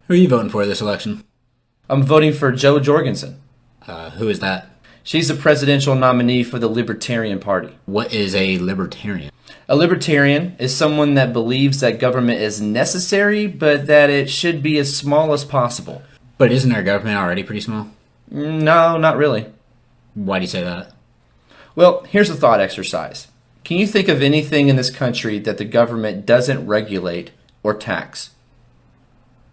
Who are you voting for this election? I'm voting for Jo Jorgensen. Who is that? She's the presidential nominee for the Libertarian Party. What is a libertarian? A libertarian is someone that believes that government is necessary, but that it should be as small as possible. But isn't our government already pretty small? No, not really. Why do you say that? Well, here's a thought exercise. Can you think of anything in this country that the government doesn't regulate or tax?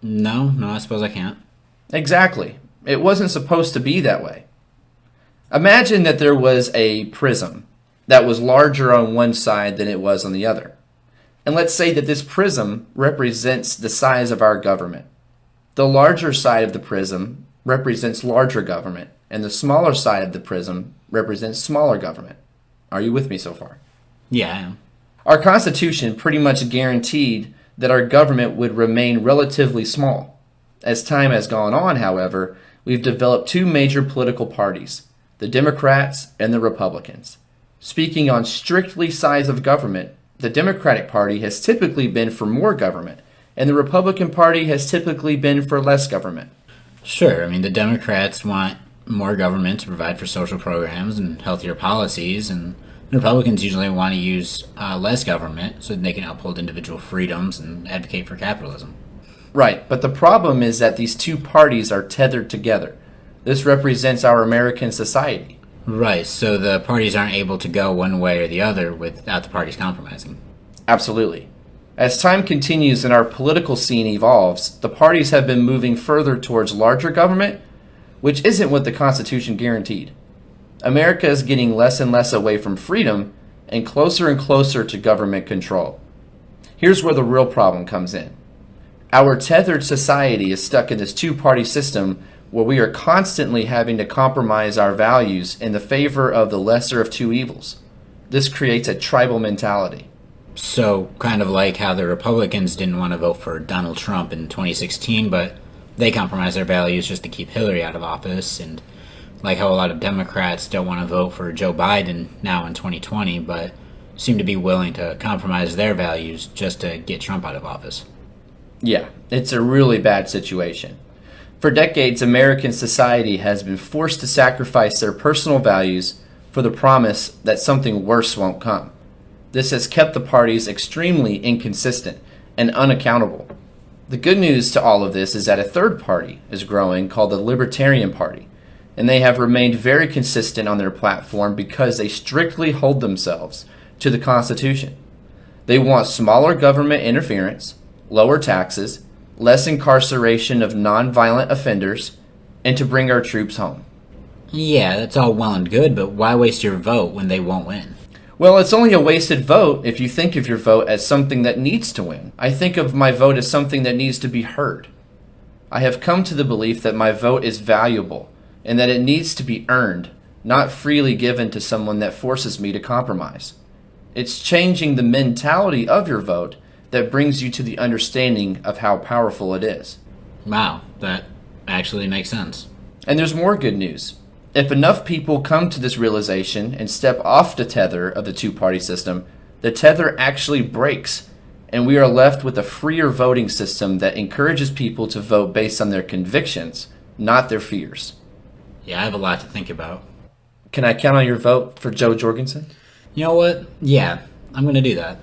No, I suppose I can't. Exactly. It wasn't supposed to be that way. Imagine that there was a prism that was larger on one side than it was on the other. And let's say that this prism represents the size of our government. The larger side of the prism represents larger government, and the smaller side of the prism represents smaller government. Are you with me so far? Yeah, I am. Our Constitution pretty much guaranteed that our government would remain relatively small. As time has gone on, however, we've developed two major political parties, the Democrats and the Republicans. Speaking on strictly size of government, the Democratic Party has typically been for more government, and the Republican Party has typically been for less government. Sure, the Democrats want more government to provide for social programs and healthier policies, and the Republicans usually want to use less government so that they can uphold individual freedoms and advocate for capitalism. Right, but the problem is that these two parties are tethered together. This represents our American society. Right, so the parties aren't able to go one way or the other without the parties compromising. Absolutely. As time continues and our political scene evolves, the parties have been moving further towards larger government, which isn't what the Constitution guaranteed. America is getting less and less away from freedom and closer to government control. Here's where the real problem comes in. Our tethered society is stuck in this two-party system where we are constantly having to compromise our values in the favor of the lesser of two evils. This creates a tribal mentality. So, kind of like how the Republicans didn't want to vote for Donald Trump in 2016, but they compromised their values just to keep Hillary out of office, and like how a lot of Democrats don't want to vote for Joe Biden now in 2020, but seem to be willing to compromise their values just to get Trump out of office. Yeah, it's a really bad situation. For decades, American society has been forced to sacrifice their personal values for the promise that something worse won't come. This has kept the parties extremely inconsistent and unaccountable. The good news to all of this is that a third party is growing called the Libertarian Party, and they have remained very consistent on their platform because they strictly hold themselves to the Constitution. They want smaller government interference, lower taxes, less incarceration of nonviolent offenders, and to bring our troops home. Yeah, that's all well and good, but why waste your vote when they won't win? Well, it's only a wasted vote if you think of your vote as something that needs to win. I think of my vote as something that needs to be heard. I have come to the belief that my vote is valuable and that it needs to be earned, not freely given to someone that forces me to compromise. It's changing the mentality of your vote that brings you to the understanding of how powerful it is. Wow, that actually makes sense. And there's more good news. If enough people come to this realization and step off the tether of the two-party system, the tether actually breaks, and we are left with a freer voting system that encourages people to vote based on their convictions, not their fears. Yeah, I have a lot to think about. Can I count on your vote for Jo Jorgensen? You know what? Yeah, I'm going to do that.